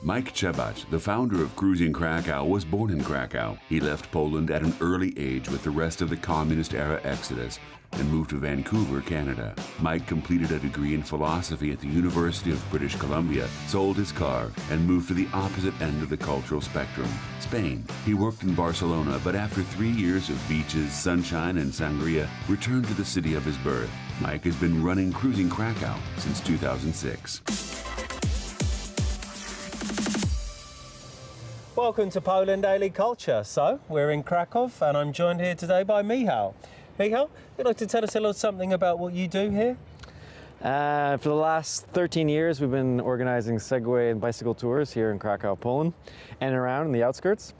Mike Cebacz, the founder of Cruising Cracow, was born in Cracow. He left Poland at an early age with the rest of the communist-era exodus and moved to Vancouver, Canada. Mike completed a degree in philosophy at the University of British Columbia, sold his car, and moved to the opposite end of the cultural spectrum, Spain. He worked in Barcelona, but after 3 years of beaches, sunshine, and sangria, returned to the city of his birth. Mike has been running Cruising Cracow since 2006. Welcome to Poland Daily Culture. So, we're in Krakow and I'm joined here today by Michał. Michał, you'd like to tell us a little something about what you do here? For the last 13 years, we've been organizing Segway and bicycle tours here in Krakow, Poland, and around in the outskirts.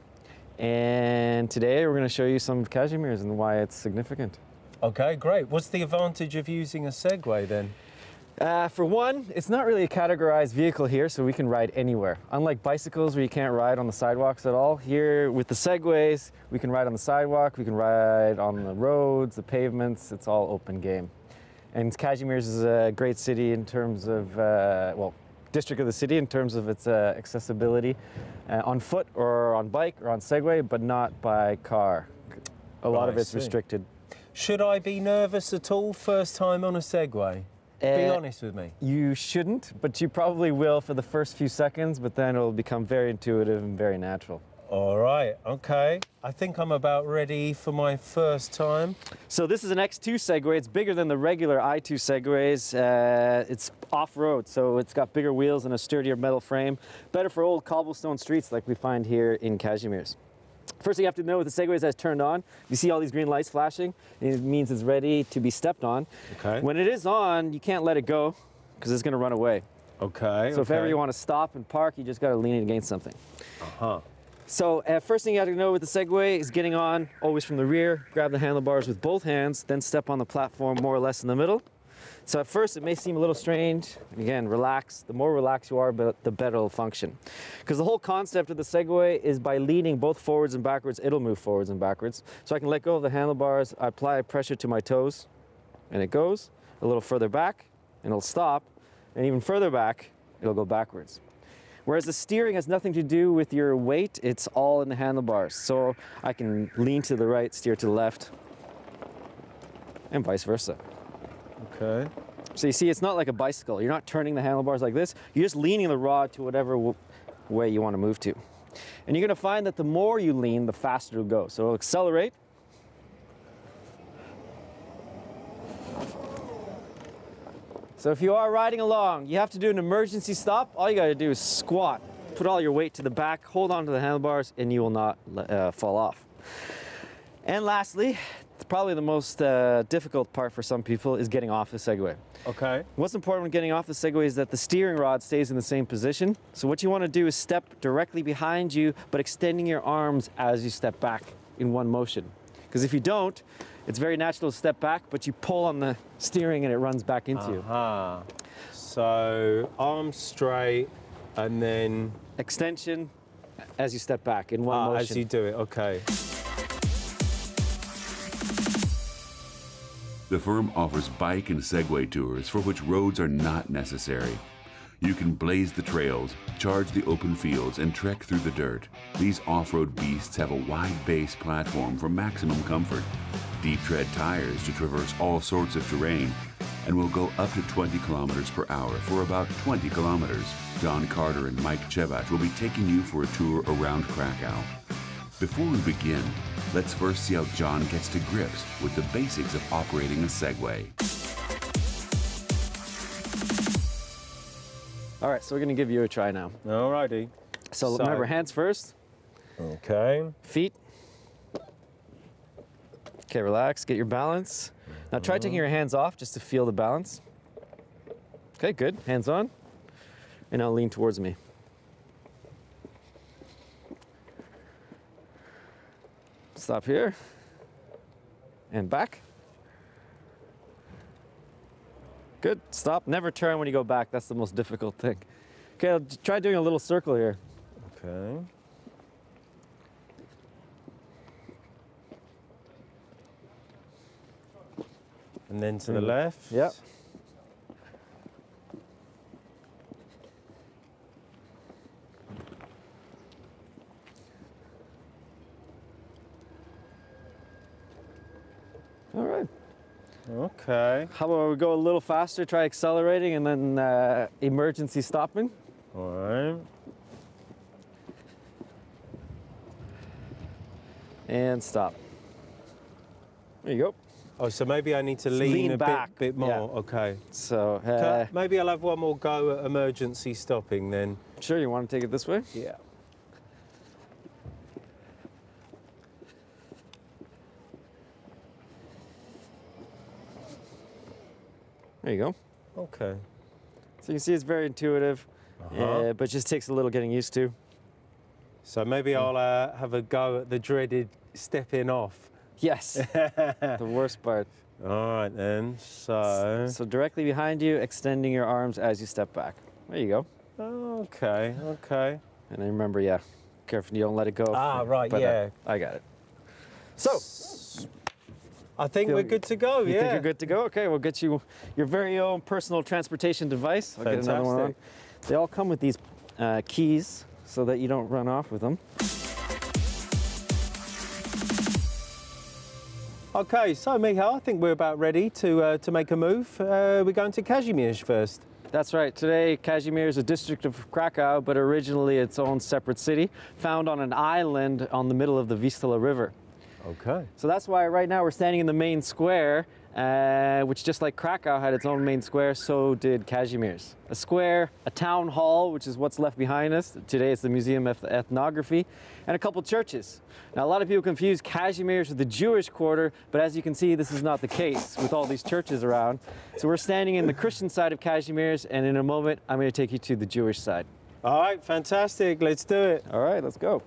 And today we're going to show you some of Kazimierz and why it's significant. Okay, great. What's the advantage of using a Segway then? For one, it's not really a categorized vehicle here, so we can ride anywhere. Unlike bicycles where you can't ride on the sidewalks at all, here with the Segways, we can ride on the sidewalk, we can ride on the roads, the pavements, it's all open game. And Kazimierz is a great city in terms of, well, district of the city in terms of its accessibility on foot or on bike or on Segway, but not by car. A lot of it's restricted. Should I be nervous at all first time on a Segway? Be honest with me. You shouldn't, but you probably will for the first few seconds, but then it'll become very intuitive and very natural. All right, okay. I think I'm about ready for my first time. So this is an X2 Segway. It's bigger than the regular i2 Segways. It's off-road, so it's got bigger wheels and a sturdier metal frame. Better for old cobblestone streets like we find here in Kazimierz. First thing you have to know with the Segways that's turned on, you see all these green lights flashing, it means it's ready to be stepped on. Okay. When it is on, you can't let it go because it's going to run away. Okay. So if ever you want to stop and park, you just got to lean it against something. Uh-huh. So first thing you have to know with the Segway is getting on always from the rear, grab the handlebars with both hands, then step on the platform more or less in the middle. So at first it may seem a little strange. Again, relax. The more relaxed you are, the better it'll function. Because the whole concept of the Segway is by leaning both forwards and backwards, it'll move forwards and backwards. So I can let go of the handlebars, I apply pressure to my toes, and it goes a little further back, and it'll stop, and even further back, it'll go backwards. Whereas the steering has nothing to do with your weight, it's all in the handlebars. So I can lean to the right, steer to the left, and vice versa. Okay. So you see, it's not like a bicycle. You're not turning the handlebars like this. You're just leaning the rod to whatever way you want to move to. And you're going to find that the more you lean, the faster it'll go. So it'll accelerate. So if you are riding along, you have to do an emergency stop. All you got to do is squat. Put all your weight to the back, hold on to the handlebars, and you will not fall off. And lastly, probably the most difficult part for some people is getting off the Segway. Okay. What's important when getting off the Segway is that the steering rod stays in the same position. So what you want to do is step directly behind you, but extending your arms as you step back in one motion. Because if you don't, it's very natural to step back, but you pull on the steering and it runs back into you. So arms straight and then extension as you step back in one motion. As you do it, okay. The firm offers bike and Segway tours for which roads are not necessary. You can blaze the trails, charge the open fields, and trek through the dirt. These off-road beasts have a wide base platform for maximum comfort, deep tread tires to traverse all sorts of terrain, and will go up to 20 kilometers per hour for about 20 kilometers. John Carter and Mike Cebacz will be taking you for a tour around Krakow. Before we begin, let's first see how John gets to grips with the basics of operating a Segway. All right, so we're gonna give you a try now. All righty. So remember, hands first. Okay. Feet. Okay, relax, get your balance. Now try taking your hands off just to feel the balance. Okay, good, hands on. And now lean towards me. Stop here. And back. Good, stop, never turn when you go back, that's the most difficult thing. Okay, I'll try doing a little circle here. Okay. And then to the left. Yep. All right. Okay. How about we go a little faster, try accelerating and then emergency stopping? All right. And stop. There you go. Oh, so maybe I need to lean a back. bit more. Yeah. Okay. So Maybe I'll have one more go at emergency stopping then. sure, you want to take it this way? Yeah. There you go. Okay. So you can see it's very intuitive, Uh-huh. but just takes a little getting used to. So maybe I'll have a go at the dreaded stepping off. Yes, the worst part. All right then. So. So directly behind you, extending your arms as you step back. There you go. Okay. Okay. And then remember, yeah, careful you don't let it go. Ah, right. But, yeah. I got it. So, I think Feel- we're good to go. you yeah. think you're good to go? Okay, we'll get you your very own personal transportation device. I'll get another one on. Fantastic. They all come with these keys so that you don't run off with them. Okay, so Michał, I think we're about ready to make a move. We're going to Kazimierz first. That's right. Today, Kazimierz is a district of Cracow, but originally its own separate city, found on an island on the middle of the Vistula River. Okay. So that's why right now we're standing in the main square, which just like Cracow had its own main square, so did Kazimierz. A square, a town hall, which is what's left behind us. Today it's the Museum of Ethnography, and a couple churches. Now a lot of people confuse Kazimierz with the Jewish quarter, but as you can see, this is not the case with all these churches around. So we're standing in the Christian side of Kazimierz, and in a moment I'm going to take you to the Jewish side. All right, fantastic. Let's do it. All right, let's go.